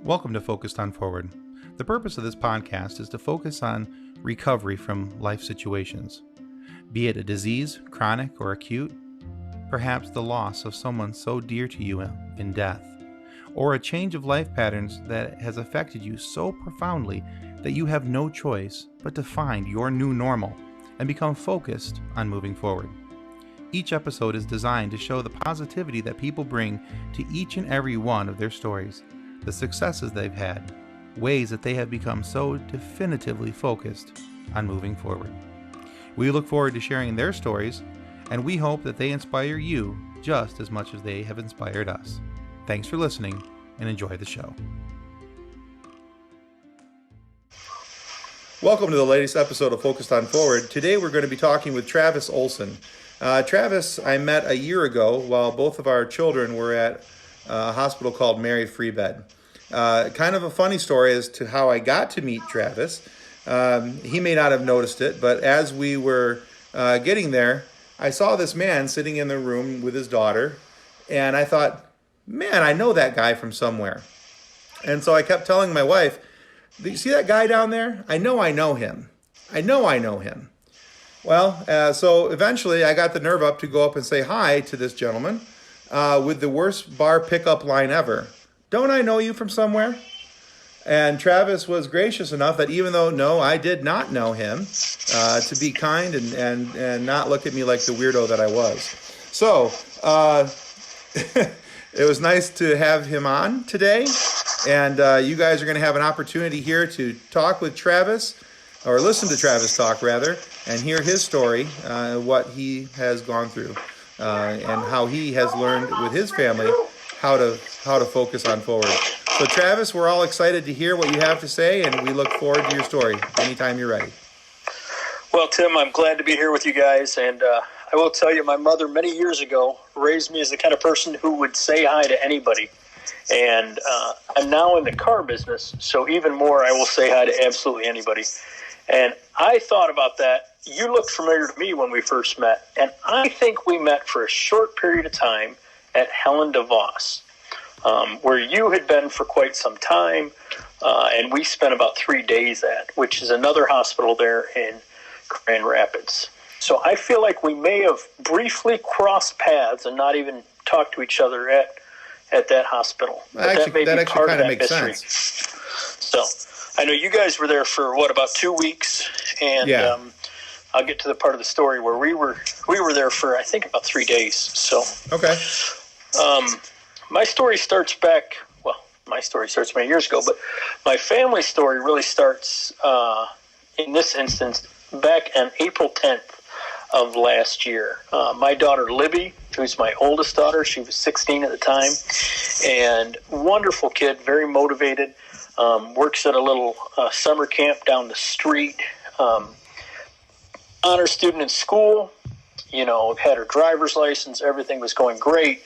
Welcome to Focused on Forward. The purpose of this podcast is to focus on recovery from life situations, be it a disease, chronic or acute, perhaps the loss of someone so dear to you in death, or a change of life patterns that has affected you so profoundly that you have no choice but to find your new normal and become focused on moving forward. Each episode is designed to show the positivity that people bring to each and every one of their stories, the successes they've had, ways that they have become so definitively focused on moving forward. We look forward to sharing their stories, and we hope that they inspire you just as much as they have inspired us. Thanks for listening, and enjoy the show. Welcome to the latest episode of Focused on Forward. Today we're going to be talking with Travis Olsen. Travis I met a year ago while both of our children were at a hospital called Mary Free Bed. Kind of a funny story as to how I got to meet Travis. He may not have noticed it, but as we were getting there, I saw this man sitting in the room with his daughter, and I thought, man, I know that guy from somewhere. And so I kept telling my wife, do you see that guy down there? I know him. I know him. Well, so eventually I got the nerve up to go up and say hi to this gentleman with the worst bar pickup line ever. Don't I know you from somewhere? And Travis was gracious enough that even though, no, I did not know him, to be kind and not look at me like the weirdo that I was. So it was nice to have him on today. And you guys are going to have an opportunity here to talk with Travis, or listen to Travis talk, rather, and hear his story, what he has gone through, and how he has learned with his family how to focus on forward. So Travis, we're all excited to hear what you have to say, and we look forward to your story anytime you're ready. Well, Tim, I'm glad to be here with you guys, and I will tell you, my mother many years ago raised me as the kind of person who would say hi to anybody. And I'm now in the car business, so even more, I will say hi to absolutely anybody. And I thought about that. You looked familiar to me when we first met, and I think we met for a short period of time at Helen DeVos, where you had been for quite some time, and we spent about 3 days at, which is another hospital there in Grand Rapids. So I feel like we may have briefly crossed paths and not even talked to each other at that hospital. That actually kind of makes sense. So I know you guys were there for about 2 weeks, and yeah. I'll get to the part of the story where we were there for I think about 3 days. So okay. My story starts many years ago, but my family story really starts in this instance back on April 10th of last year. My daughter Libby, who's my oldest daughter, she was 16 at the time, and wonderful kid, very motivated, works at a little summer camp down the street, honor student in school, had her driver's license, everything was going great,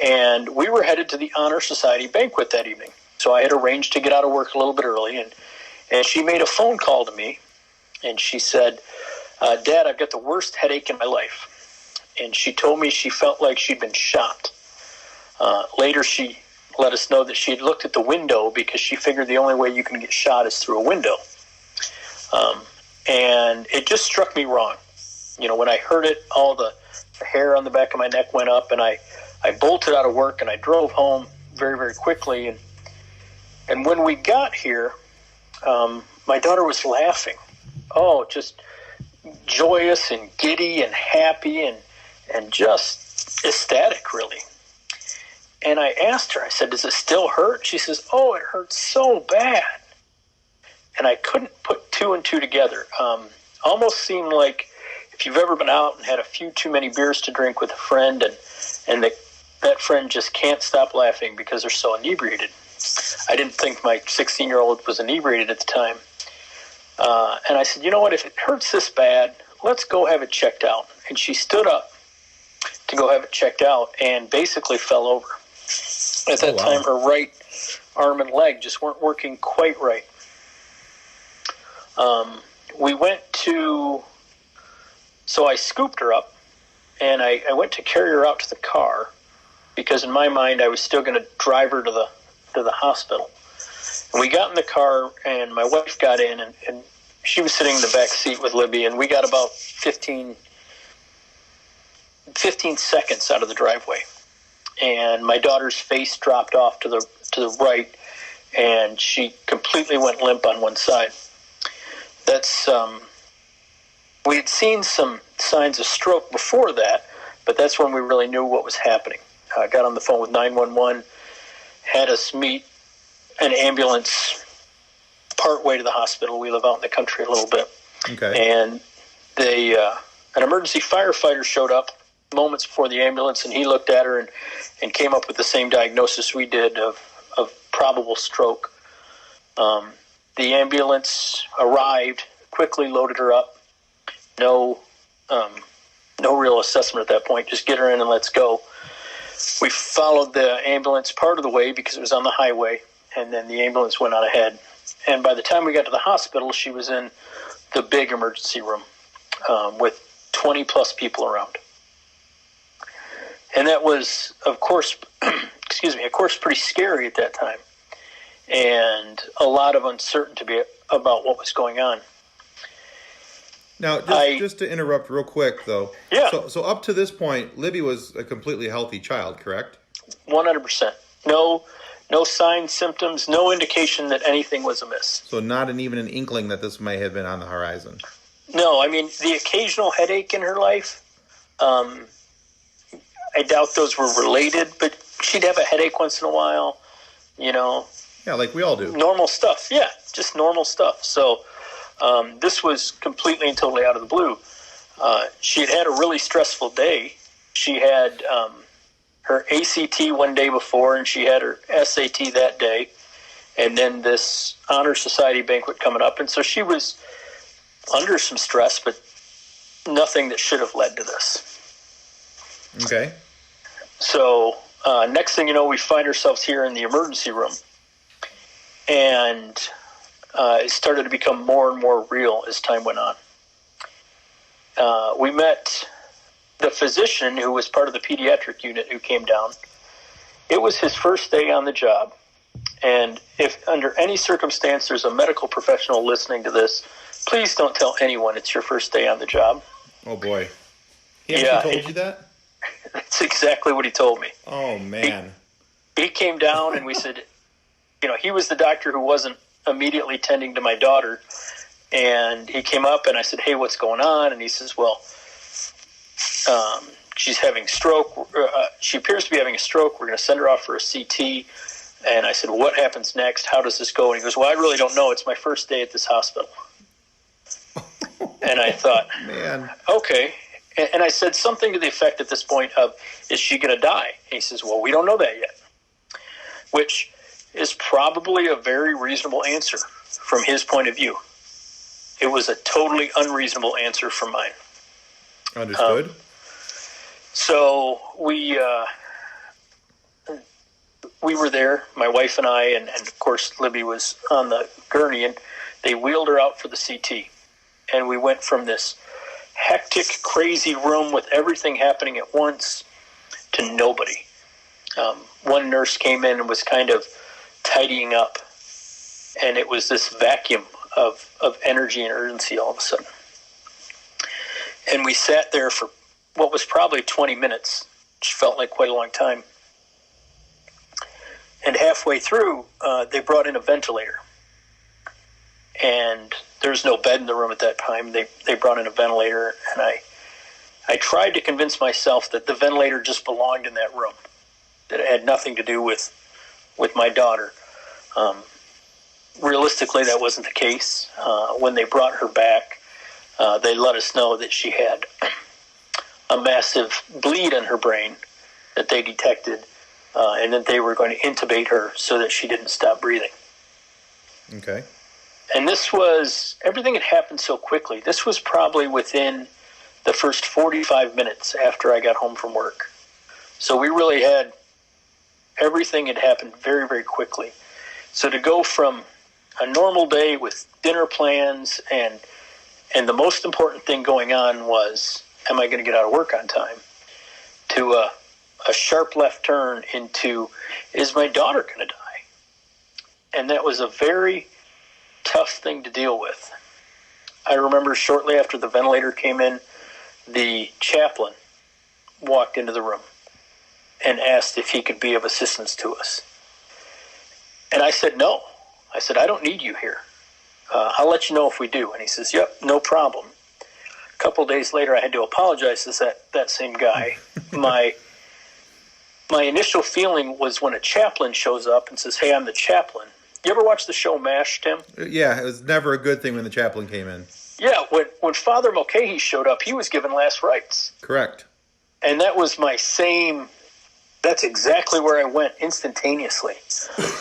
and we were headed to the Honor Society banquet that evening. So I had arranged to get out of work a little bit early, and she made a phone call to me, and she said, Dad, I've got the worst headache in my life. And she told me she felt like she'd been shot. Later, she let us know that she had looked at the window because she figured the only way you can get shot is through a window. And it just struck me wrong. When I heard it, all the hair on the back of my neck went up, and I bolted out of work, and I drove home very, very quickly. And when we got here, my daughter was laughing. Oh, just joyous and giddy and happy and just ecstatic, really. And I asked her, I said, does it still hurt? She says, oh, it hurts so bad. And I couldn't put two and two together. Almost seemed like if you've ever been out and had a few too many beers to drink with a friend and that friend just can't stop laughing because they're so inebriated. I didn't think my 16-year-old was inebriated at the time. And I said, you know what, if it hurts this bad, let's go have it checked out. And she stood up to go have it checked out and basically fell over. At that time, her right arm and leg just weren't working quite right. So I scooped her up, and I went to carry her out to the car because in my mind I was still going to drive her to the hospital. And we got in the car, and my wife got in, and she was sitting in the back seat with Libby, and we got about 15 seconds out of the driveway. And my daughter's face dropped off to the right, and she completely went limp on one side. That's we had seen some signs of stroke before that, but that's when we really knew what was happening. I got on the phone with 911, had us meet an ambulance part way to the hospital. We live out in the country a little bit. Okay. And they an emergency firefighter showed up moments before the ambulance, and he looked at her and came up with the same diagnosis we did of probable stroke. The ambulance arrived, quickly loaded her up. No real assessment at that point. Just get her in and let's go. We followed the ambulance part of the way because it was on the highway, and then the ambulance went on ahead. And by the time we got to the hospital, she was in the big emergency room with 20 plus people around. And that was, of course, pretty scary at that time. And a lot of uncertainty about what was going on. Now, just to interrupt real quick, though. Yeah. So up to this point, Libby was a completely healthy child, correct? 100%. No signs, symptoms, no indication that anything was amiss. So not even an inkling that this may have been on the horizon. No, I mean, the occasional headache in her life, I doubt those were related, but she'd have a headache once in a while, Yeah, like we all do. Normal stuff. Yeah, just normal stuff. So this was completely and totally out of the blue. She had a really stressful day. She had her ACT one day before, and she had her SAT that day, and then this Honor Society banquet coming up. And so she was under some stress, but nothing that should have led to this. Okay. So next thing you know, we find ourselves here in the emergency room. And it started to become more and more real as time went on. We met the physician who was part of the pediatric unit who came down. It was his first day on the job. And if under any circumstance there's a medical professional listening to this, please don't tell anyone it's your first day on the job. Oh, boy. He actually told you that? That's exactly what he told me. Oh, man. He came down and we said, he was the doctor who wasn't immediately tending to my daughter. And he came up and I said, hey, what's going on? And he says, well, she's having stroke. She appears to be having a stroke. We're going to send her off for a CT. And I said, well, what happens next? How does this go? And he goes, well, I really don't know. It's my first day at this hospital. And I thought, man, okay. And I said something to the effect at this point of, is she going to die? And he says, well, we don't know that yet, which is probably a very reasonable answer from his point of view. It was a totally unreasonable answer from mine. Understood. So we were there, my wife and I, and of course Libby was on the gurney, and they wheeled her out for the CT. And we went from this hectic, crazy room with everything happening at once to nobody. One nurse came in and was kind of tidying up, and it was this vacuum of energy and urgency all of a sudden. And we sat there for what was probably 20 minutes, which felt like quite a long time. And halfway through, they brought in a ventilator. And there was no bed in the room at that time. They brought in a ventilator, and I tried to convince myself that the ventilator just belonged in that room, that it had nothing to do with my daughter. Realistically, that wasn't the case. When they brought her back, they let us know that she had a massive bleed in her brain that they detected, and that they were going to intubate her so that she didn't stop breathing. Okay. And everything had happened so quickly. This was probably within the first 45 minutes after I got home from work. So we really everything had happened very, very quickly. So to go from a normal day with dinner plans and the most important thing going on was, am I going to get out of work on time, to a sharp left turn into, is my daughter going to die? and that was a very tough thing to deal with. I remember shortly after the ventilator came in, the chaplain walked into the room and asked if he could be of assistance to us. And I said, no. I said, I don't need you here. I'll let you know if we do. And he says, yep, no problem. A couple of days later, I had to apologize to that same guy. My initial feeling was when a chaplain shows up and says, hey, I'm the chaplain. You ever watch the show MASH, Tim? Yeah, it was never a good thing when the chaplain came in. Yeah, when Father Mulcahy showed up, he was given last rites. Correct. And that was my same... That's exactly where I went instantaneously.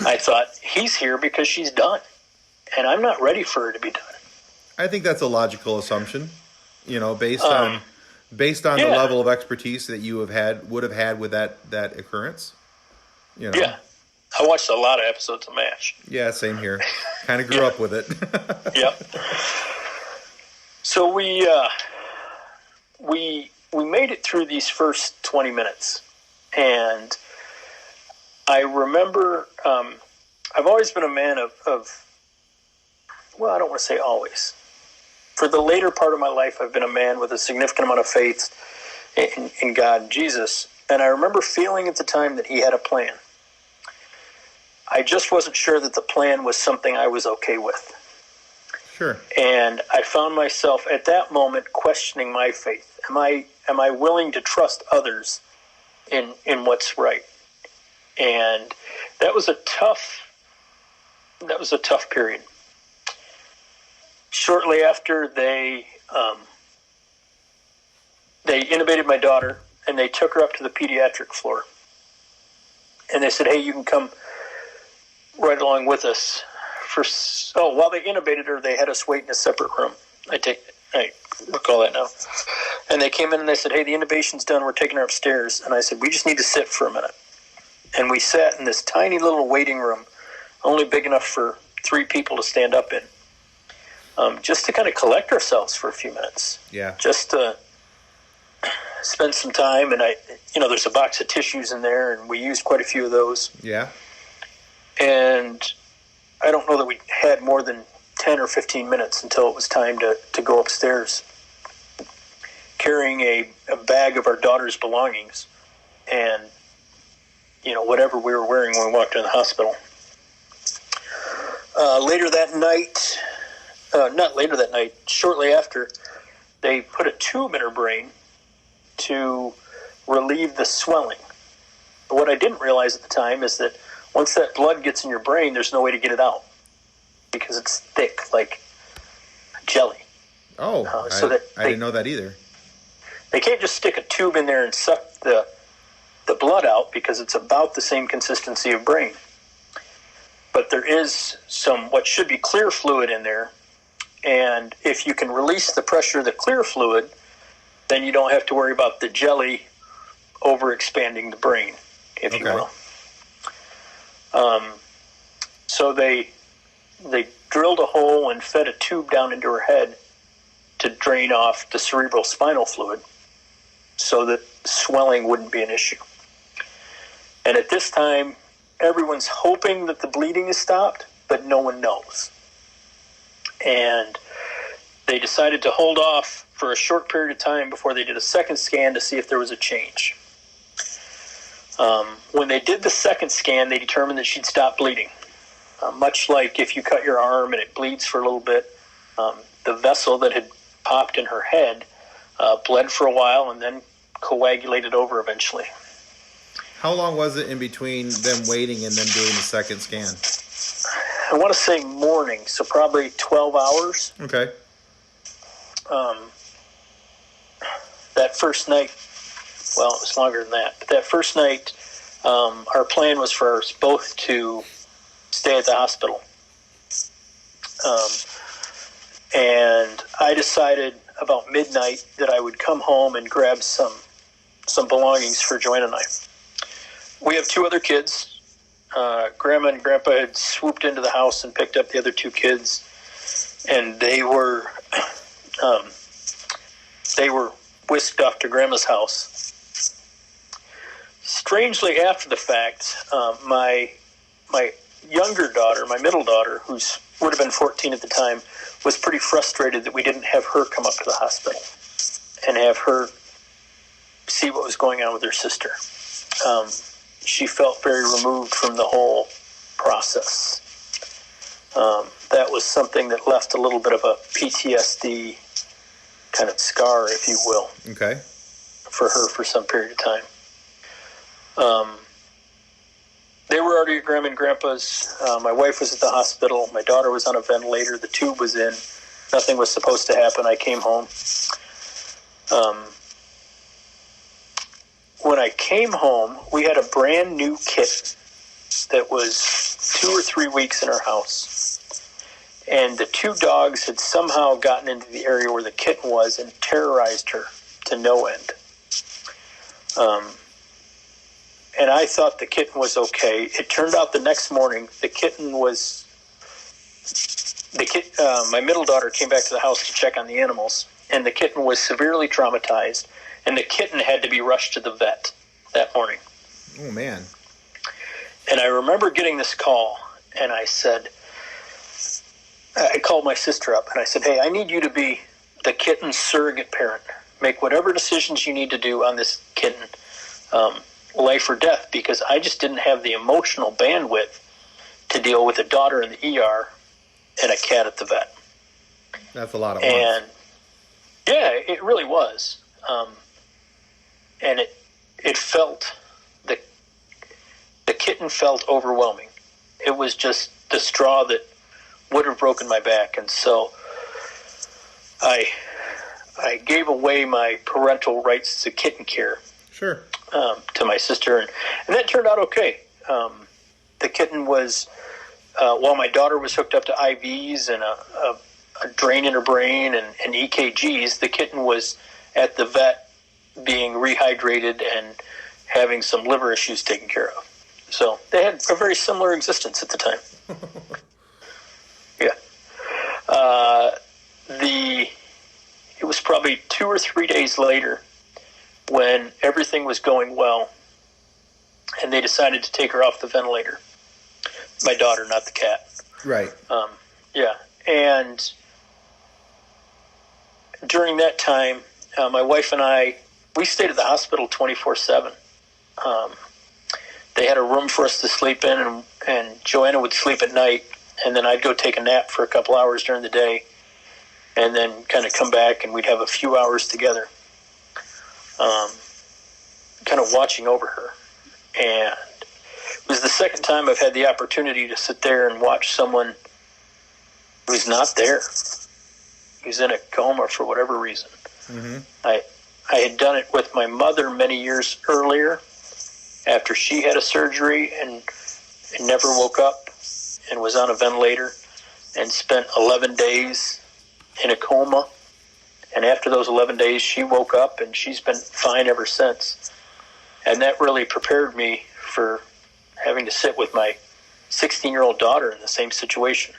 I thought, he's here because she's done. And I'm not ready for her to be done. I think that's a logical assumption, based on the level of expertise that you would have had with that occurrence. Yeah. I watched a lot of episodes of MASH. Yeah, same here. Kind of grew up with it. Yep. So we made it through these first 20 minutes. And I remember I've always been a man of, well, I don't want to say always. For the later part of my life, I've been a man with a significant amount of faith in God and Jesus. And I remember feeling at the time that he had a plan. I just wasn't sure that the plan was something I was okay with. Sure. And I found myself at that moment questioning my faith. Am I willing to trust others in what's right? And that was a tough period. Shortly after, they intubated my daughter, and they took her up to the pediatric floor. And they said, hey, you can come right along with us. While they intubated her, they had us wait in a separate room. I recall that now. And they came in and they said, hey, the intubation's done. We're taking her upstairs. And I said, we just need to sit for a minute. And we sat in this tiny little waiting room, only big enough for 3 people to stand up in, just to kind of collect ourselves for a few minutes. Yeah. Just to spend some time. And there's a box of tissues in there, and we used quite a few of those. Yeah. And I don't know that we had more than 10 or 15 minutes until it was time to go upstairs, carrying a bag of our daughter's belongings and, whatever we were wearing when we walked in the hospital. Shortly after, they put a tube in her brain to relieve the swelling. But what I didn't realize at the time is that once that blood gets in your brain, there's no way to get it out because it's thick, like jelly. Oh, I didn't know that either. They can't just stick a tube in there and suck the blood out because it's about the same consistency of brain. But there is some what should be clear fluid in there, and if you can release the pressure of the clear fluid, then you don't have to worry about the jelly overexpanding the brain, if you will. So they drilled a hole and fed a tube down into her head to drain off the cerebral spinal fluid so that swelling wouldn't be an issue. And at this time, everyone's hoping that the bleeding is stopped, but no one knows. And they decided to hold off for a short period of time before they did a second scan to see if there was a change. When they did the second scan, they determined that she'd stopped bleeding. Much like if you cut your arm and it bleeds for a little bit, the vessel that had popped in her head bled for a while and then coagulated over eventually. How long was it in between them waiting and then doing the second scan? I want to say morning, so probably 12 hours. Okay. That first night, well, it was longer than that, but that first night, our plan was for us both to stay at the hospital. And I decided about midnight that I would come home and grab some belongings for Joanna and I. We have 2 other kids. Grandma and Grandpa had swooped into the house and picked up the other 2 kids, and they were whisked off to Grandma's house. Strangely, after the fact, my younger daughter, my middle daughter, who's would have been 14 at the time, was pretty frustrated that we didn't have her come up to the hospital and have her see what was going on with her sister. She felt very removed from the whole process. That was something that left a little bit of a PTSD kind of scar, if you will, Okay. for her for some period of time. They were already at Grandma and Grandpa's. My wife was at the hospital. My daughter was on a ventilator. The tube was in. Nothing was supposed to happen. I came home. When I came home, we had a brand new kitten that was 2 or 3 weeks in our house. And the two dogs had somehow gotten into the area where the kitten was and terrorized her to no end. And I thought the kitten was okay. It turned out the next morning, the kitten was... my middle daughter came back to the house to check on the animals, and the kitten was severely traumatized, and the kitten had to be rushed to the vet that morning. Oh, man. And I remember getting this call, and I called my sister up, and I said, hey, I need you to be the kitten's surrogate parent. Make whatever decisions you need to do on this kitten, life or death, because I just didn't have the emotional bandwidth to deal with a daughter in the ER and a cat at the vet. That's a lot of And months. yeah, it really was. And it felt, the kitten felt overwhelming. It was just the straw that would have broken my back. And so I gave away my parental rights to kitten care. Sure. To my sister, and that turned out okay. The kitten was, while my daughter was hooked up to IVs and a drain in her brain and EKGs, the kitten was at the vet being rehydrated and having some liver issues taken care of. So they had a very similar existence at the time. Yeah. It was probably 2 or 3 days later when everything was going well, and they decided to take her off the ventilator. My daughter, not the cat. Right. Yeah. And during that time, my wife and I, we stayed at the hospital 24/7. They had a room for us to sleep in, and Joanna would sleep at night, and then I'd go take a nap for a couple hours during the day, and then kind of come back, and we'd have a few hours together. Kind of watching over her. And it was the second time I've had the opportunity to sit there and watch someone who's not there, who's in a coma for whatever reason. Mm-hmm. I had done it with my mother many years earlier after she had a surgery and never woke up and was on a ventilator and spent 11 days in a coma. And after those 11 days, she woke up, and she's been fine ever since. And that really prepared me for having to sit with my 16-year-old daughter in the same situation.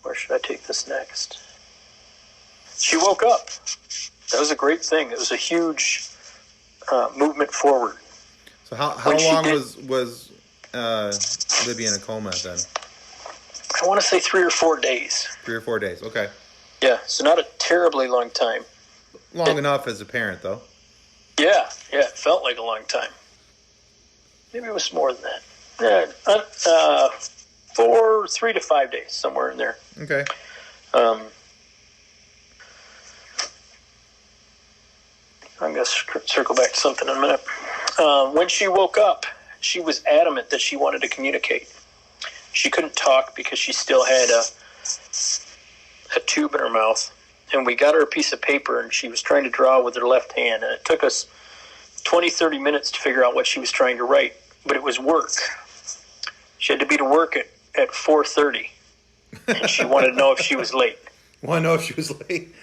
Where should I take this next? She woke up. That was a great thing. It was a huge movement forward. So how long was Libby in a coma then? I want to say 3 or 4 days. 3 or 4 days. Okay. Yeah, so not a terribly long time. Long enough as a parent, though. Yeah, it felt like a long time. Maybe it was more than that. Yeah, 3 to 5 days, somewhere in there. Okay. I'm going to circle back to something in a minute. When she woke up, she was adamant that she wanted to communicate. She couldn't talk because she still had a tube in her mouth. And we got her a piece of paper, and she was trying to draw with her left hand. And it took us 20, 30 minutes to figure out what she was trying to write. But it was work. She had to be to work at 4:30. And she wanted to know if she was late. Want to know if she was late?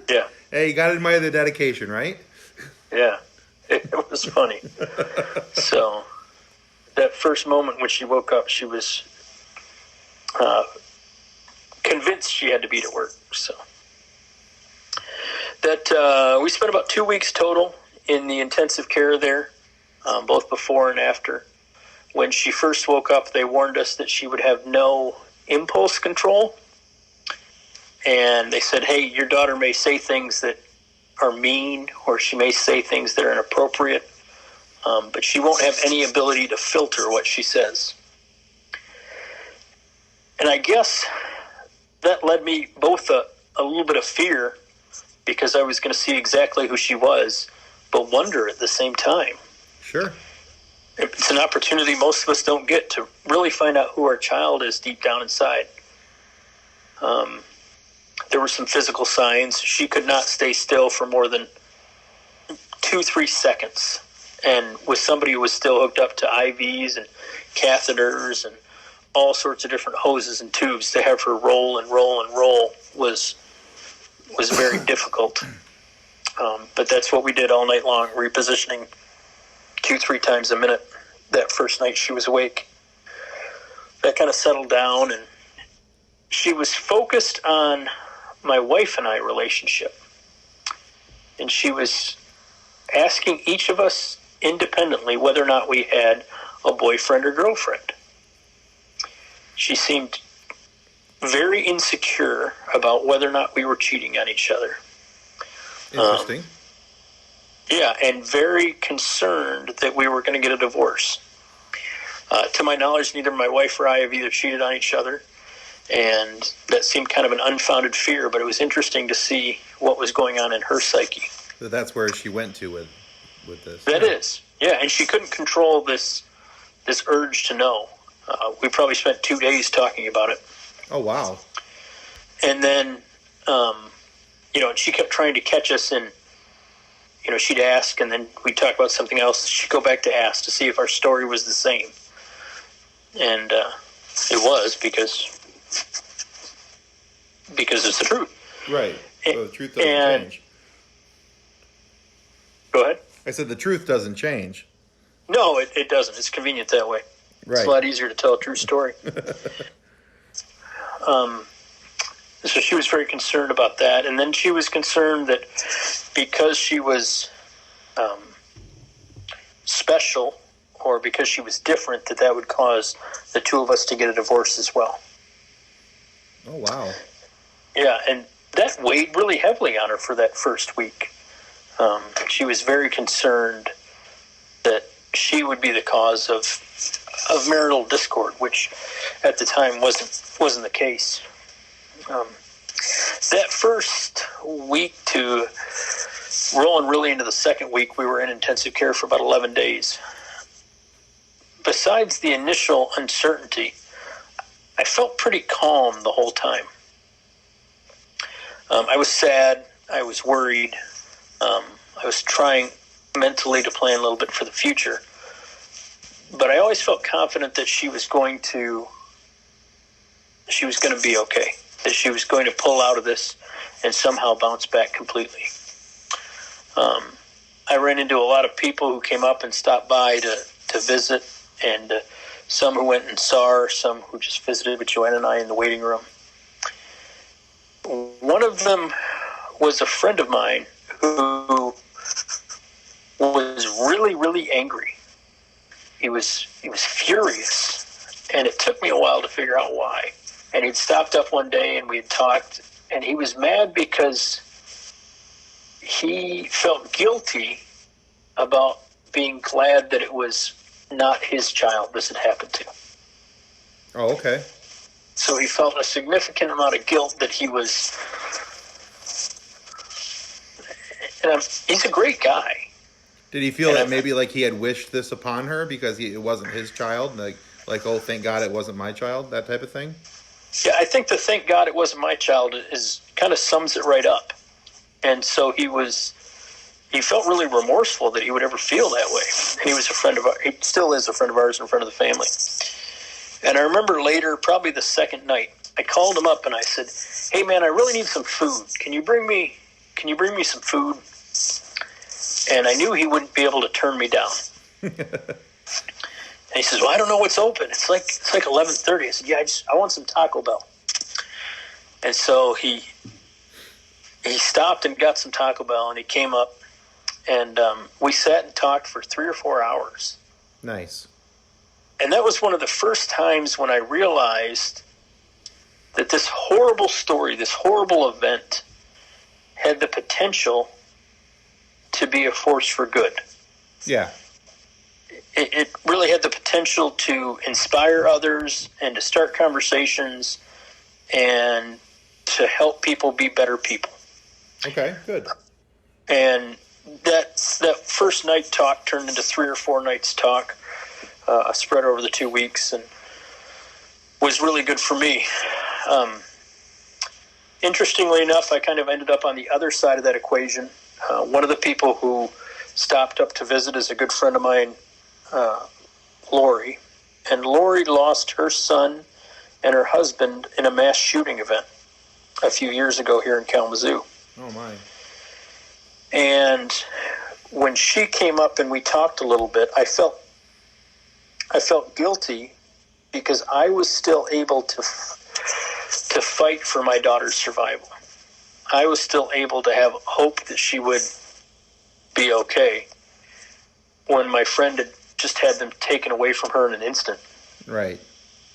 Yeah. Hey, you got to admire the dedication, right? Yeah. It was funny. So that first moment when she woke up, she was convinced she had to be to work. So that we spent about 2 weeks total in the intensive care there. both before and after. When she first woke up, they warned us that she would have no impulse control. And they said, hey, your daughter may say things that are mean, or she may say things that are inappropriate, but she won't have any ability to filter what she says. And I guess that led me both a little bit of fear, because I was going to see exactly who she was, but wonder at the same time. Sure. It's an opportunity most of us don't get to really find out who our child is deep down inside. There were some physical signs. She could not stay still for more than 2-3 seconds. And with somebody who was still hooked up to IVs and catheters and all sorts of different hoses and tubes, to have her roll and roll and roll was very difficult. But that's what we did all night long, repositioning 2-3 times a minute that first night she was awake. That kind of settled down, and she was focused on my wife and I relationship. And she was asking each of us independently whether or not we had a boyfriend or girlfriend. She seemed very insecure about whether or not we were cheating on each other. Interesting. Yeah, and very concerned that we were going to get a divorce. To my knowledge, neither my wife or I have either cheated on each other, and that seemed kind of an unfounded fear, but it was interesting to see what was going on in her psyche. So that's where she went to with this. That is, yeah, and she couldn't control this urge to know. We probably spent 2 days talking about it. Oh, wow. And then, she kept trying to catch us in, she'd ask, and then we'd talk about something else. She'd go back to ask to see if our story was the same. And it was, because it's the truth. Right. So the truth doesn't change. Go ahead. I said the truth doesn't change. No, it doesn't. It's convenient that way. Right. It's a lot easier to tell a true story. So she was very concerned about that. And then she was concerned that because she was special, or because she was different, that would cause the two of us to get a divorce as well. Oh, wow. Yeah, and that weighed really heavily on her for that first week. She was very concerned that she would be the cause of marital discord, which at the time wasn't the case. That first week to rolling really into the second week, we were in intensive care for about 11 days. Besides the initial uncertainty, I felt pretty calm the whole time. I was sad. I was worried. I was trying mentally to plan a little bit for the future. But I always felt confident that she was going to be okay, that she was going to pull out of this and somehow bounce back completely. I ran into a lot of people who came up and stopped by to visit, and some who went and saw her, some who just visited with Joanna and I in the waiting room. One of them was a friend of mine who was really, really angry. He was furious, and it took me a while to figure out why. And he'd stopped up one day, and we had talked, and he was mad because he felt guilty about being glad that it was not his child this had happened to. Oh, okay. So he felt a significant amount of guilt that he was... And he's a great guy. Did he feel that maybe like he had wished this upon her because it wasn't his child? Like, oh, thank God it wasn't my child, that type of thing? Yeah, I think the thank God it wasn't my child is kind of sums it right up. And so he felt really remorseful that he would ever feel that way. And he was a friend of ours. He still is a friend of ours in front of the family. And I remember later, probably the second night, I called him up and I said, "Hey man, I really need some food. Can you bring me some food?" And I knew he wouldn't be able to turn me down. And he says, "Well, I don't know what's open. It's like 11:30. I said, "Yeah, I want some Taco Bell." And so he stopped and got some Taco Bell, and he came up and we sat and talked for 3 or 4 hours. Nice. And that was one of the first times when I realized that this horrible story, this horrible event, had the potential to be a force for good. Yeah. It really had the potential to inspire others and to start conversations and to help people be better people. Okay, good. And that first night talk turned into 3 or 4 nights talk, spread over the 2 weeks, and was really good for me. Interestingly enough, I kind of ended up on the other side of that equation. One of the people who stopped up to visit is a good friend of mine, Lori. And Lori lost her son and her husband in a mass shooting event a few years ago here in Kalamazoo. Oh, my. And when she came up and we talked a little bit, I felt guilty because I was still able to fight for my daughter's survival. I was still able to have hope that she would be okay when my friend had just had them taken away from her in an instant. Right.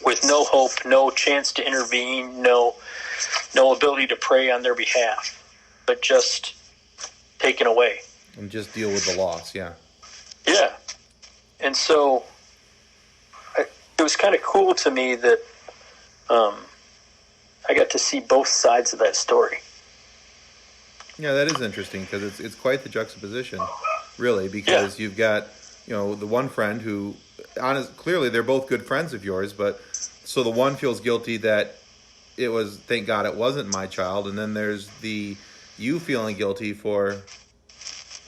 With no hope, no chance to intervene, no ability to pray on their behalf, but just taken away. And just deal with the loss, yeah. Yeah. And so it was kind of cool to me that I got to see both sides of that story. Yeah, that is interesting because it's quite the juxtaposition, really, because you've got, the one friend who, clearly they're both good friends of yours, but so the one feels guilty that it was, thank God it wasn't my child, and then there's you feeling guilty for,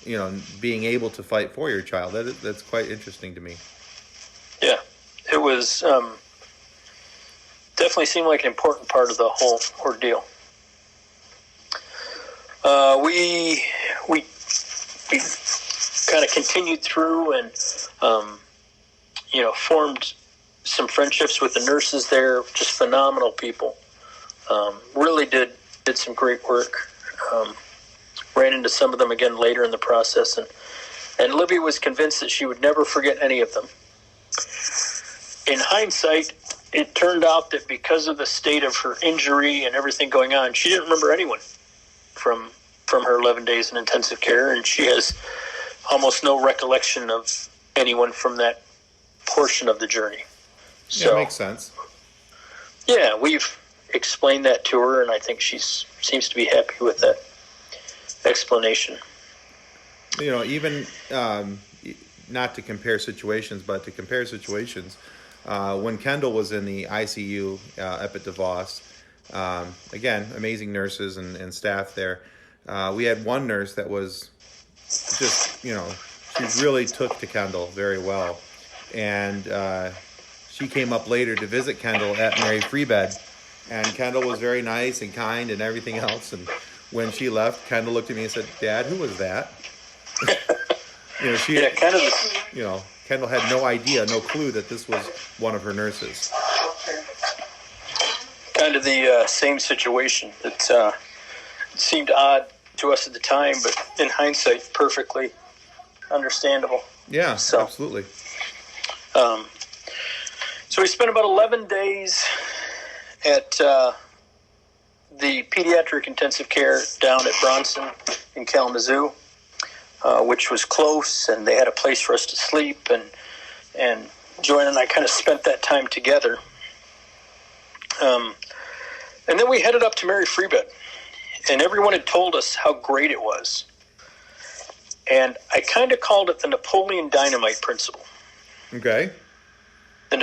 being able to fight for your child. That's quite interesting to me. Yeah, it was definitely seemed like an important part of the whole ordeal. We kind of continued through and formed some friendships with the nurses there. Just phenomenal people. Really did some great work. Ran into some of them again later in the process, and Libby was convinced that she would never forget any of them. In hindsight, it turned out that because of the state of her injury and everything going on, she didn't remember anyone from her 11 days in intensive care, and she has almost no recollection of anyone from that portion of the journey. So, yeah, makes sense. Yeah, we've explained that to her, and I think she seems to be happy with that explanation. Even not to compare situations, but to compare situations, when Kendall was in the ICU up at DeVos, again, amazing nurses and staff there. We had one nurse that was just, she really took to Kendall very well. And she came up later to visit Kendall at Mary Free Bed. And Kendall was very nice and kind and everything else. And when she left, Kendall looked at me and said, "Dad, who was that?" Kendall had no idea, no clue that this was one of her nurses. Kind of the same situation. It seemed odd to us at the time, but in hindsight, perfectly understandable. Yeah, absolutely. So we spent about 11 days at the pediatric intensive care down at Bronson in Kalamazoo, which was close, and they had a place for us to sleep, and Joanne and I kind of spent that time together. And then we headed up to Mary Free Bed, and everyone had told us how great it was. And I kind of called it the Napoleon Dynamite principle. Okay. The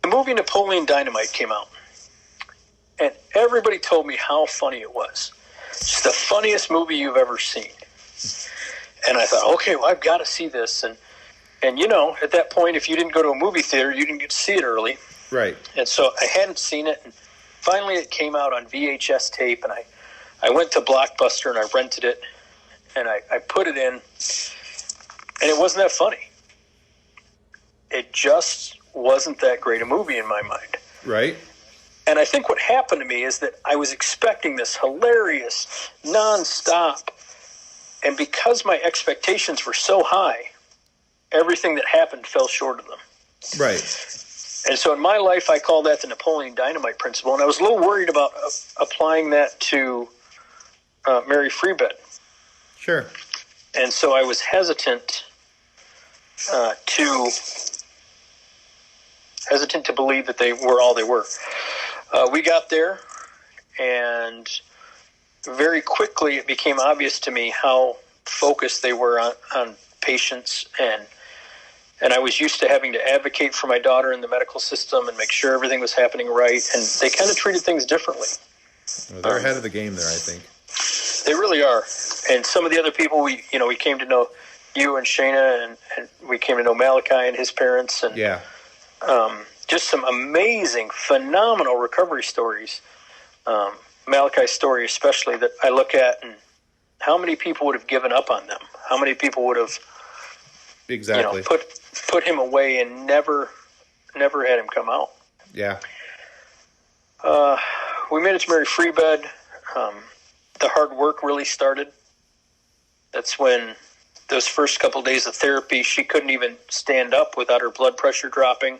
movie Napoleon Dynamite came out, and everybody told me how funny it was. It's the funniest movie you've ever seen. And I thought, okay, well, I've got to see this. And at that point, if you didn't go to a movie theater, you didn't get to see it early. Right. And so I hadn't seen it. And finally, it came out on VHS tape, and I went to Blockbuster, and I rented it, and I put it in, and it wasn't that funny. It just wasn't that great a movie in my mind. Right. And I think what happened to me is that I was expecting this hilarious, nonstop And because my expectations were so high, everything that happened fell short of them. Right. And so in my life, I call that the Napoleon Dynamite principle. And I was a little worried about applying that to Mary Freebed. Sure. And so I was hesitant to believe that they were all they were. We got there, and very quickly it became obvious to me how focused they were on patients, and I was used to having to advocate for my daughter in the medical system and make sure everything was happening right, and they kind of treated things differently. Well, they're ahead of the game there, I think. They really are. And some of the other people, we came to know you and Shayna, and we came to know Malachi and his parents, and Yeah. just some amazing, phenomenal recovery stories. Malachi's story especially, that I look at, and how many people would have given up on them? How many people would have Exactly. put him away and never had him come out? Yeah. We made it to Mary Freebed. The hard work really started. That's when those first couple days of therapy, she couldn't even stand up without her blood pressure dropping.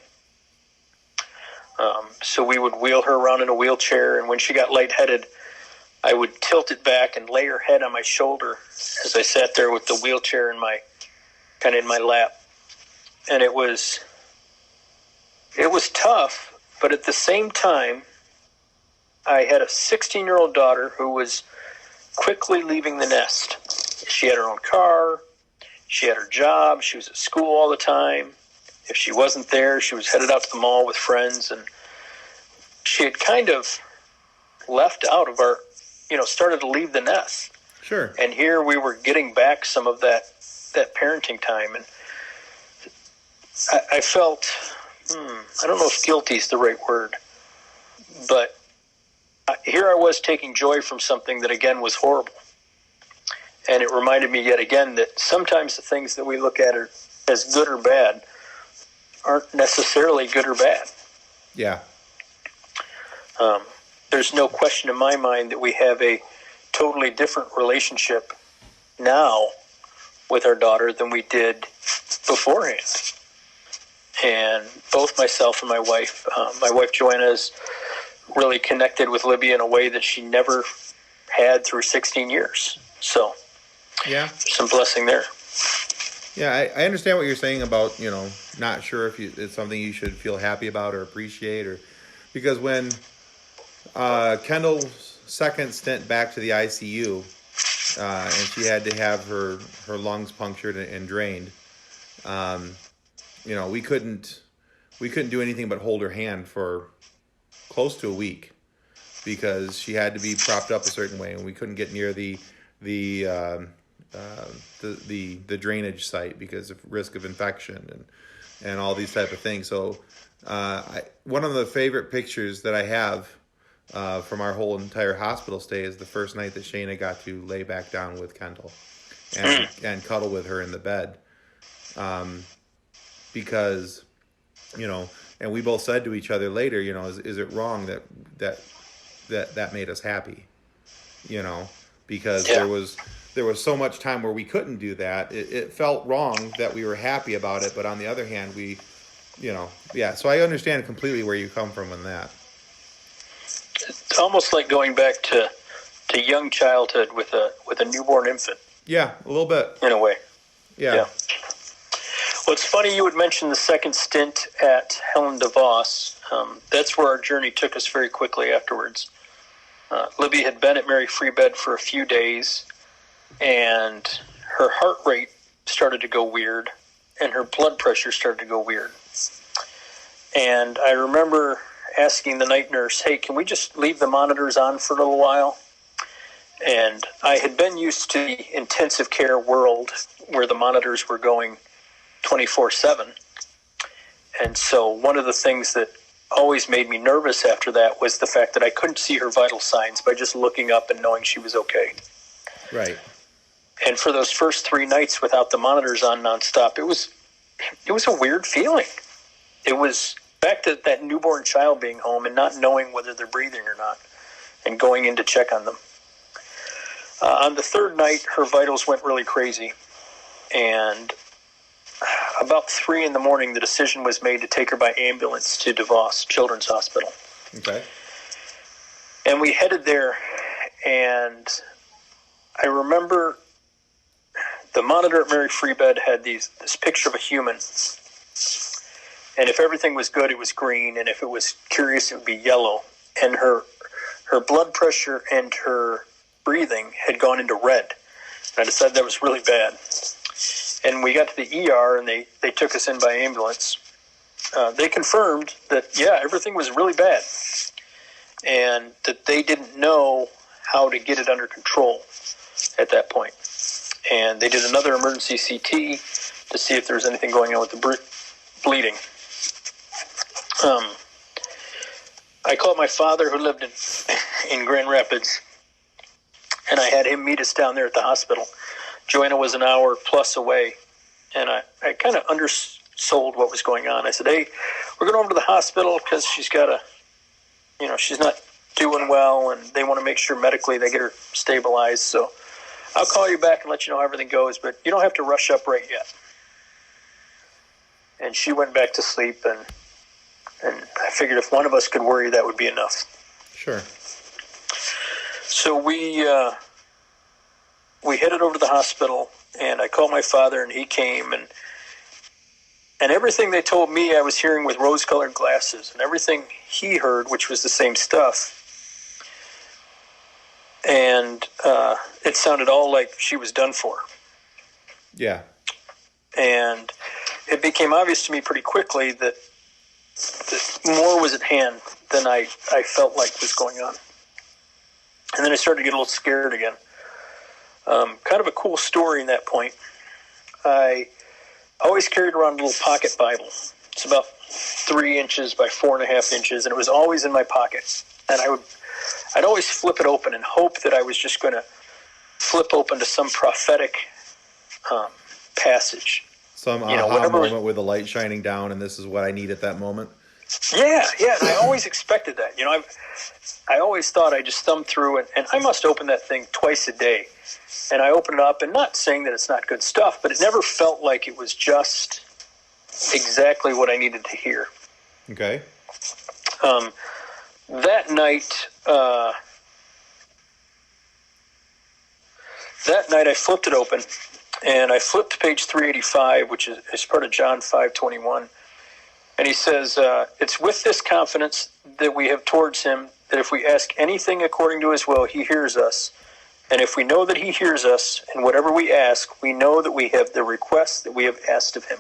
So we would wheel her around in a wheelchair, and when she got lightheaded, I would tilt it back and lay her head on my shoulder as I sat there with the wheelchair in my lap. And it was tough, but at the same time, I had a 16-year-old daughter who was quickly leaving the nest. She had her own car. She had her job. She was at school all the time. If she wasn't there, she was headed out to the mall with friends. And she had kind of left out of our, started to leave the nest. Sure. And here we were getting back some of that parenting time. And I felt, I don't know if guilty is the right word, but here I was taking joy from something that, again, was horrible. And it reminded me yet again that sometimes the things that we look at as good or bad aren't necessarily good or bad. Yeah. There's no question in my mind that we have a totally different relationship now with our daughter than we did beforehand. And both myself and my wife Joanna, is really connected with Libby in a way that she never had through 16 years. So, Yeah. some blessing there. Yeah, I understand what you're saying about, not sure if it's something you should feel happy about or appreciate, because when Kendall's second stint back to the ICU, and she had to have her lungs punctured and drained, we couldn't do anything but hold her hand for close to a week, because she had to be propped up a certain way, and we couldn't get near the drainage site because of risk of infection and all these type of things. So one of the favorite pictures that I have from our whole entire hospital stay is the first night that Shayna got to lay back down with Kendall and cuddle with her in the bed, because and we both said to each other later, is it wrong that made us happy, because Yeah. there was so much time where we couldn't do that. It felt wrong that we were happy about it, but on the other hand, so I understand completely where you come from on that. It's almost like going back to young childhood with a newborn infant. Yeah, a little bit. In a way. Yeah. Well, it's funny you would mention the second stint at Helen DeVos. That's where our journey took us very quickly afterwards. Libby had been at Mary Freebed for a few days, and her heart rate started to go weird, and her blood pressure started to go weird. And I remember asking the night nurse, hey, can we just leave the monitors on for a little while? And I had been used to the intensive care world where the monitors were going 24/7. And so one of the things that always made me nervous after that was the fact that I couldn't see her vital signs by just looking up and knowing she was okay. Right. And for those first 3 nights without the monitors on nonstop, it was a weird feeling. It was back to that newborn child being home and not knowing whether they're breathing or not and going in to check on them. On the third night, her vitals went really crazy, and about 3 in the morning, the decision was made to take her by ambulance to DeVos Children's Hospital. Okay. And we headed there, and I remember the monitor at Mary Free Bed had this picture of a human. And if everything was good, it was green, and if it was curious, it would be yellow. And her blood pressure and her breathing had gone into red. And I decided that was really bad. And we got to the ER, and they took us in by ambulance. They confirmed that, everything was really bad, and that they didn't know how to get it under control at that point. And they did another emergency CT to see if there was anything going on with the bleeding. I called my father, who lived in Grand Rapids, and I had him meet us down there at the hospital. Joanna was an hour plus away, and I kind of undersold what was going on. I said, hey, we're going over to the hospital because she's got she's not doing well, and they want to make sure medically they get her stabilized. So I'll call you back and let you know how everything goes, but you don't have to rush up right yet. And she went back to sleep, and I figured if one of us could worry, that would be enough. Sure. So we headed over to the hospital, and I called my father, and he came, and everything they told me I was hearing with rose-colored glasses, and everything he heard, which was the same stuff. And it sounded all like she was done for. Yeah. And it became obvious to me pretty quickly that more was at hand than I felt like was going on. And then I started to get a little scared again. Kind of a cool story in that point. I always carried around a little pocket Bible. It's about 3 inches by 4.5 inches, and it was always in my pocket. And I'd always flip it open and hope that I was just going to flip open to some prophetic passage. Some aha moment with the light shining down, and this is what I need at that moment. Yeah, and I always expected that. I always thought I just thumbed through it, and I must open that thing twice a day. And I open it up, and not saying that it's not good stuff, but it never felt like it was just exactly what I needed to hear. Okay. That night I flipped it open, and I flipped to page 385, which is part of John 5:21. And he says, it's with this confidence that we have towards him, that if we ask anything according to his will, he hears us. And if we know that he hears us, and whatever we ask, we know that we have the request that we have asked of him.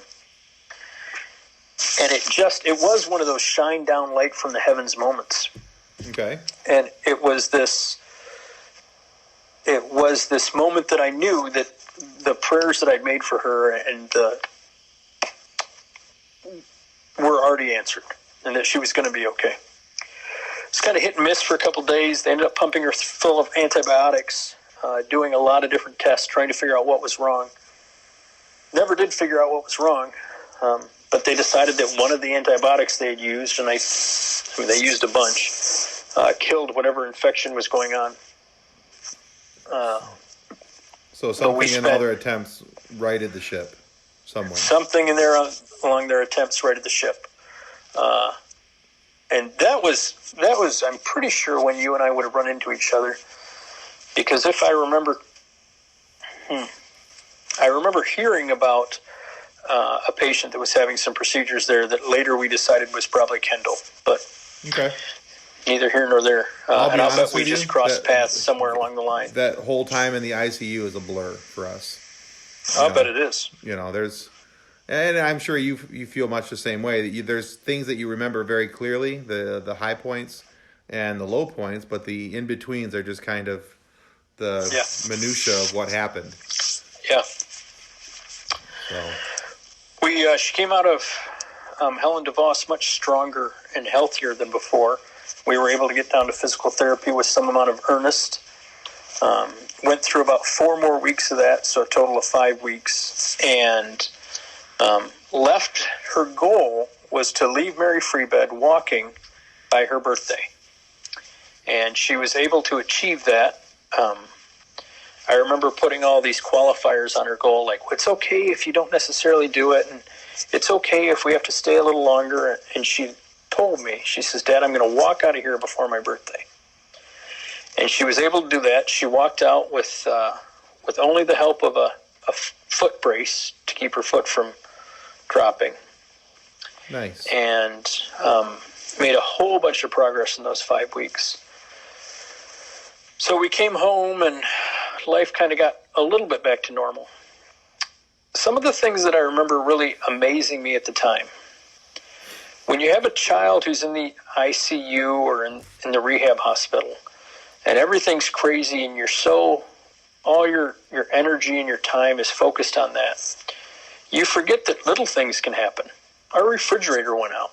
And it was one of those shine down light from the heavens moments. Okay. And it was this moment that I knew that the prayers that I'd made for her were already answered, and that she was going to be okay. It's kind of hit and miss for a couple days. They ended up pumping her full of antibiotics, doing a lot of different tests, trying to figure out what was wrong. Never did figure out what was wrong, but they decided that one of the antibiotics they had used, and they used a bunch, killed whatever infection was going on. So something in all their attempts righted the ship somewhere. Something in there along their attempts righted the ship. And that was, I'm pretty sure, when you and I would have run into each other. Because if I remember, I remember hearing about a patient that was having some procedures there that later we decided was probably Kendall. But okay. Neither here nor there. And I'll bet we just crossed paths somewhere along the line. That whole time in the ICU is a blur for us. I'll bet it is. And I'm sure you feel much the same way. There's things that you remember very clearly, the high points and the low points, but the in-betweens are just kind of the minutia of what happened. Yeah. So. She came out of Helen DeVos much stronger and healthier than before. We were able to get down to physical therapy with some amount of earnest. Went through about 4 more weeks of that, so a total of 5 weeks. And left, her goal was to leave Mary Free Bed walking by her birthday. And she was able to achieve that. I remember putting all these qualifiers on her goal, like, it's okay if you don't necessarily do it, and it's okay if we have to stay a little longer. And she told me, she says, Dad, I'm going to walk out of here before my birthday. And she was able to do that. She walked out with only the help of a foot brace to keep her foot from dropping. Nice. And made a whole bunch of progress in those 5 weeks. So we came home and life kind of got a little bit back to normal. Some of the things that I remember really amazing me at the time, when you have a child who's in the ICU or in the rehab hospital, and everything's crazy and all your energy and your time is focused on that, you forget that little things can happen. Our refrigerator went out,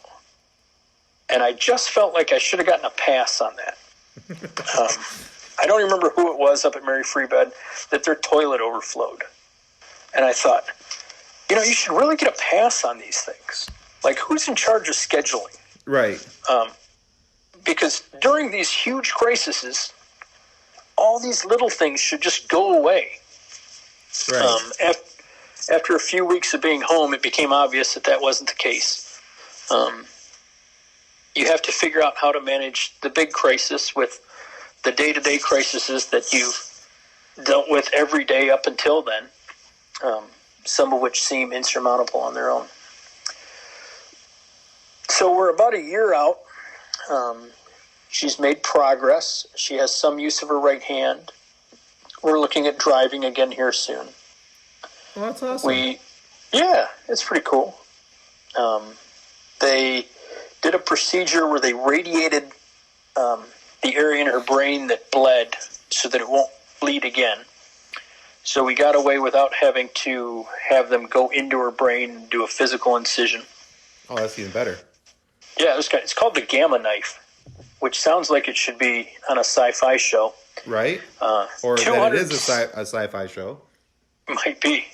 and I just felt like I should have gotten a pass on that. I don't remember who it was up at Mary Free Bed that their toilet overflowed. And I thought, you should really get a pass on these things. Like, who's in charge of scheduling? Right. Because during these huge crises, all these little things should just go away. Right. After a few weeks of being home, it became obvious that wasn't the case. You have to figure out how to manage the big crisis with the day-to-day crises that you've dealt with every day up until then, some of which seem insurmountable on their own. So we're about a year out. She's made progress. She has some use of her right hand. We're looking at driving again here soon. Well, that's awesome. It's pretty cool. They did a procedure where they radiated the area in her brain that bled so that it won't bleed again. So we got away without having to have them go into her brain and do a physical incision. Oh, that's even better. Yeah, it's called the Gamma Knife, which sounds like it should be on a sci-fi show. Right? Or that it is a sci-fi show. Might be.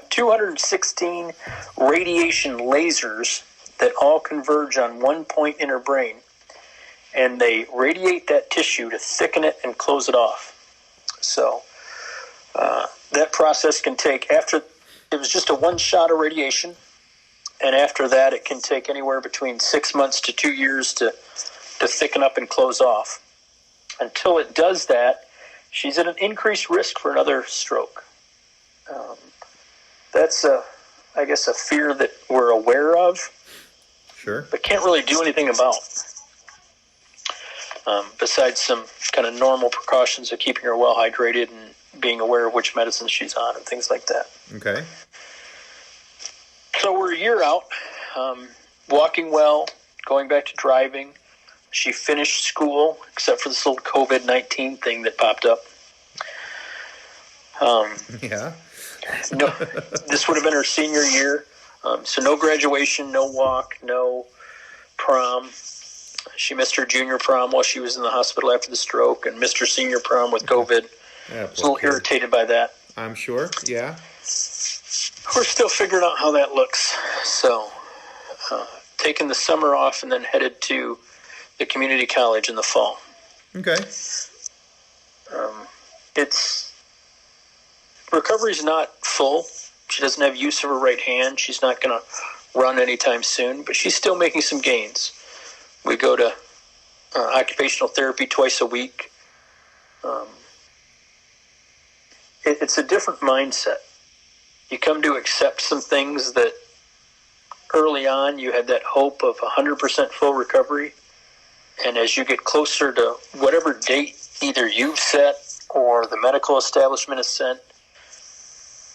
216 radiation lasers that all converge on one point in her brain. And they radiate that tissue to thicken it and close it off. So that process can take, it was just a one shot of radiation. And after that, it can take anywhere between 6 months to 2 years to thicken up and close off. Until it does that, she's at an increased risk for another stroke. That's, I guess, a fear that we're aware of. Sure. But can't really do anything about. Besides some kind of normal precautions of keeping her well hydrated and being aware of which medicines she's on and things like that. Okay. So we're a year out, walking well, going back to driving. She finished school, except for this little COVID-19 thing that popped up. Yeah. No, this would have been her senior year. So no graduation, no walk, no prom. She missed her junior prom while she was in the hospital after the stroke and missed her senior prom with COVID. Yeah, I was a little irritated by that. I'm sure, yeah. We're still figuring out how that looks. So taking the summer off and then headed to the community college in the fall. Okay. Recovery's not full. She doesn't have use of her right hand. She's not going to run anytime soon, but she's still making some gains. We go to occupational therapy twice a week. It's a different mindset. You come to accept some things that early on you had that hope of 100% full recovery. And as you get closer to whatever date either you've set or the medical establishment has set,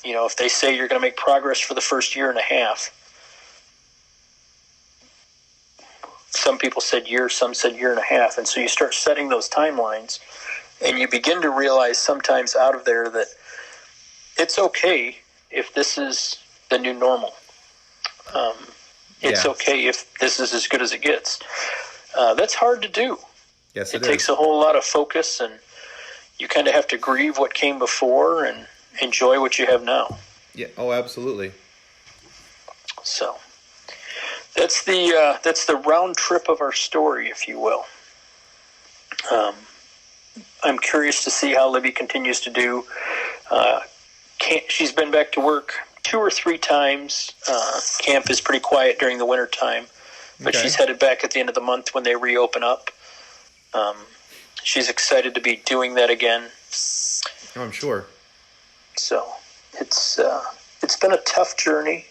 if they say you're going to make progress for the first year and a half, some people said year, some said year and a half. And so you start setting those timelines and you begin to realize sometimes out of there that it's okay if this is the new normal. It's okay if this is as good as it gets. That's hard to do. Yes, it takes a whole lot of focus, and you kind of have to grieve what came before and enjoy what you have now. Yeah. Oh, absolutely. So that's the round trip of our story, if you will. I'm curious to see how Libby continues to do. She's been back to work 2 or 3 times. Camp is pretty quiet during the winter time, but she's headed back at the end of the month when they reopen up. She's excited to be doing that again. Oh, I'm sure. So it's been a tough journey.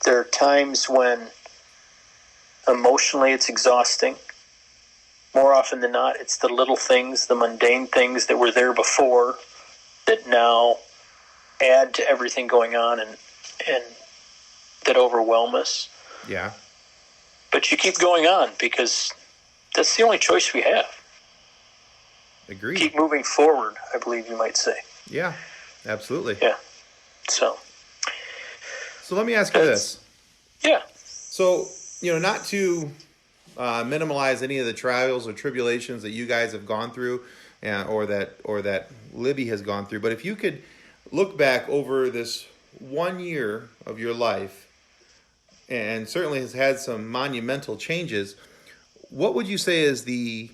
There are times when emotionally it's exhausting. More often than not, it's the little things, the mundane things that were there before that now add to everything going on and that overwhelm us. Yeah. But you keep going on because that's the only choice we have. Agreed. Keep moving forward, I believe you might say. Yeah, absolutely. Yeah. So let me ask you this. Yeah. So, not to minimize any of the trials or tribulations that you guys have gone through, or that Libby has gone through, but if you could look back over this 1 year of your life, and certainly has had some monumental changes, what would you say is the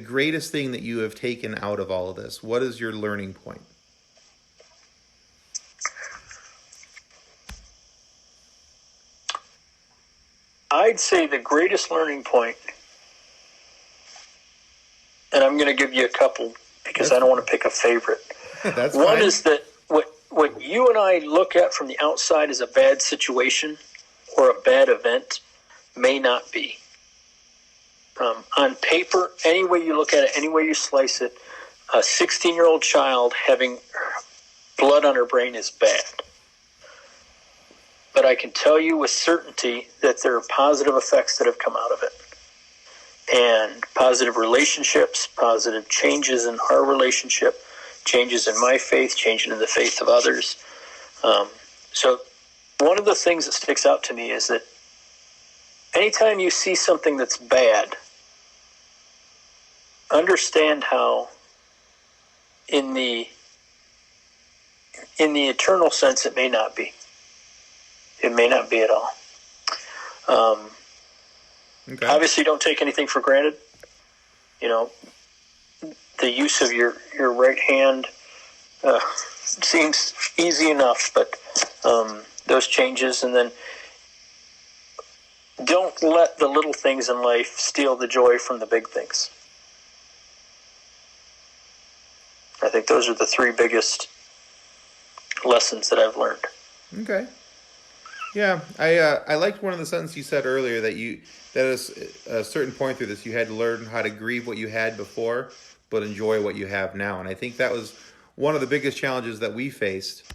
greatest thing that you have taken out of all of this? What is your learning point? I'd say the greatest learning point, and I'm going to give you a couple because I don't want to pick a favorite. That's One fine. is that what you and I look at from the outside as a bad situation or a bad event may not be. On paper, any way you look at it, any way you slice it, a 16-year-old child having blood on her brain is bad. But I can tell you with certainty that there are positive effects that have come out of it. And positive relationships, positive changes in our relationship, changes in my faith, changes in the faith of others. So one of the things that sticks out to me is that anytime you see something that's bad, understand how in the eternal sense it may not be. It may not be at all. Okay. Obviously, don't take anything for granted. The use of your right hand seems easy enough, but those changes, and then don't let the little things in life steal the joy from the big things. I think those are the 3 biggest lessons that I've learned. Okay. Yeah, I liked one of the sentences you said earlier that at a certain point through this you had to learn how to grieve what you had before, but enjoy what you have now. And I think that was one of the biggest challenges that we faced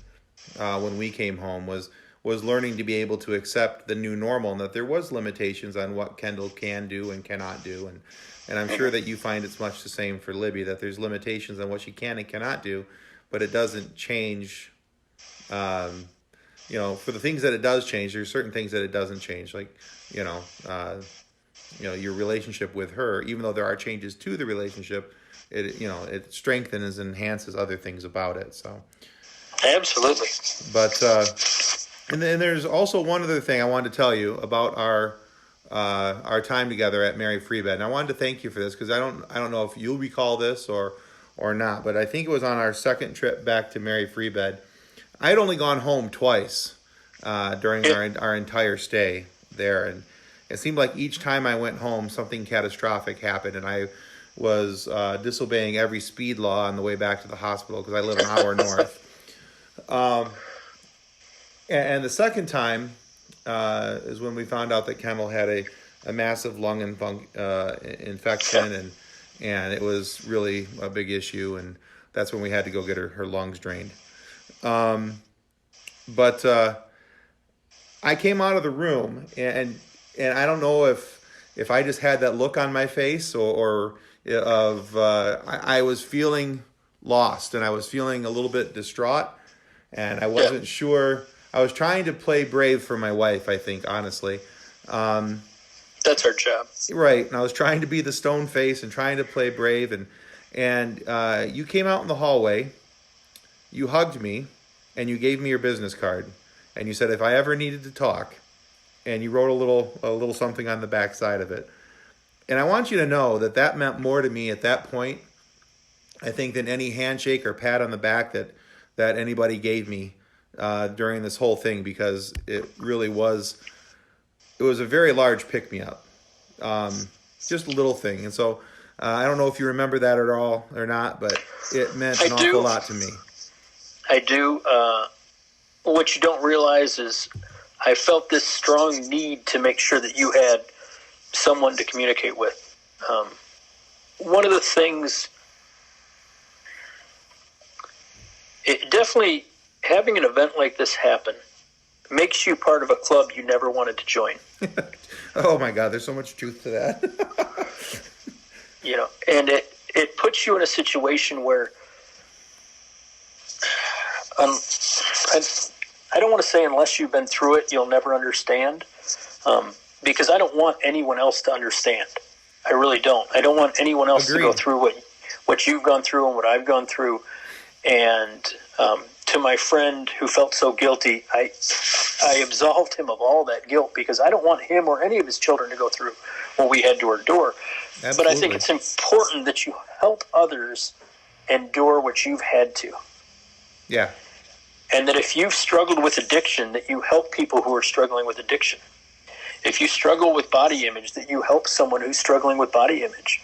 when we came home was learning to be able to accept the new normal, and that there was limitations on what Kendall can do and cannot do. And I'm sure that you find it's much the same for Libby, that there's limitations on what she can and cannot do, but it doesn't change. For the things that it does change, there's certain things that it doesn't change, like, your relationship with her. Even though there are changes to the relationship, it strengthens and enhances other things about it. So, absolutely. But and then there's also one other thing I wanted to tell you about our time together at Mary Free Bed. And I wanted to thank you for this because I don't know if you'll recall this or not, but I think it was on our second trip back to Mary Free Bed. I had only gone home twice during our entire stay there, and it seemed like each time I went home, something catastrophic happened, and I was disobeying every speed law on the way back to the hospital because I live an hour north. And the second time is when we found out that Kendall had a massive lung infection, and it was really a big issue, and that's when we had to go get her lungs drained. But I came out of the room, and I don't know if I just had that look on my face or I was feeling lost, and I was feeling a little bit distraught, and I wasn't sure. I was trying to play brave for my wife, I think, honestly. That's our job. Right. And I was trying to be the stone face and trying to play brave, and you came out in the hallway, you hugged me, and you gave me your business card, and you said if I ever needed to talk, and you wrote a little something on the back side of it. And I want you to know that meant more to me at that point I think, than any handshake or pat on the back that anybody gave me during this whole thing, because it really was, it was a very large pick me up. Just a little thing. And so I don't know if you remember that at all or not, but it meant an awful lot to me. I do. What you don't realize is I felt this strong need to make sure that you had someone to communicate with. One of the things, it definitely, having an event like this happen makes you part of a club you never wanted to join. Oh my God, there's so much truth to that. And it puts you in a situation where, I don't want to say unless you've been through it, you'll never understand, because I don't want anyone else to understand. I really don't. I don't want anyone else to go through what you've gone through and what I've gone through. And to my friend who felt so guilty, I absolved him of all that guilt, because I don't want him or any of his children to go through what we had to endure. Absolutely. But I think it's important that you help others endure what you've had to. Yeah. And that if you've struggled with addiction, that you help people who are struggling with addiction. If you struggle with body image, that you help someone who's struggling with body image.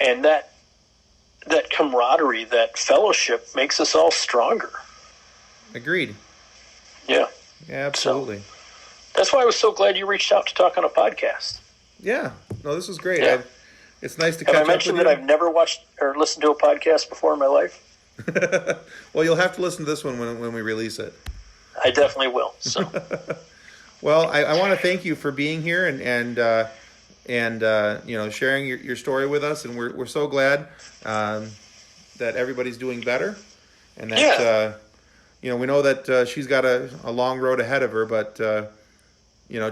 And that camaraderie, that fellowship makes us all stronger. Agreed. Yeah. Yeah, absolutely. So, that's why I was so glad you reached out to talk on a podcast. Yeah. No, this was great. Yeah. It's nice to catch up with you. Have I mentioned that I've never watched or listened to a podcast before in my life? Well, you'll have to listen to this one when we release it. I definitely will. So. Well, I want to thank you for being here and sharing your story with us, and we're so glad that everybody's doing better, and that we know that she's got a long road ahead of her, but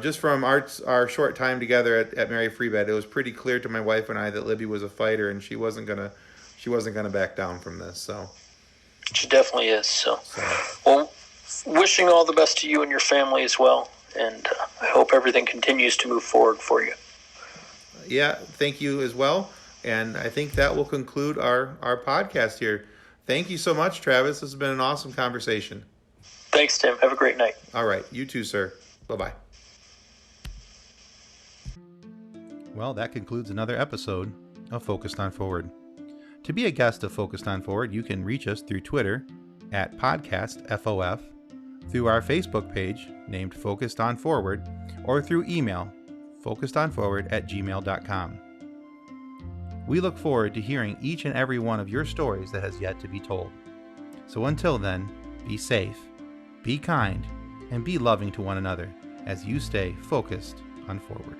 just from our short time together at Mary Free Bed, it was pretty clear to my wife and I that Libby was a fighter, and she wasn't gonna back down from this. So she definitely is. So. Well, wishing all the best to you and your family as well, and I hope everything continues to move forward for you. Yeah, thank you as well. And I think that will conclude our podcast here. Thank you so much, Travis. This has been an awesome conversation. Thanks, Tim. Have a great night. All right. You too, sir. Bye-bye. Well, that concludes another episode of Focused on Forward. To be a guest of Focused on Forward, you can reach us through Twitter at podcastfof, through our Facebook page named Focused on Forward, or through email focusedonforward@gmail.com. We look forward to hearing each and every one of your stories that has yet to be told. So until then, be safe, be kind, and be loving to one another as you stay focused on forward.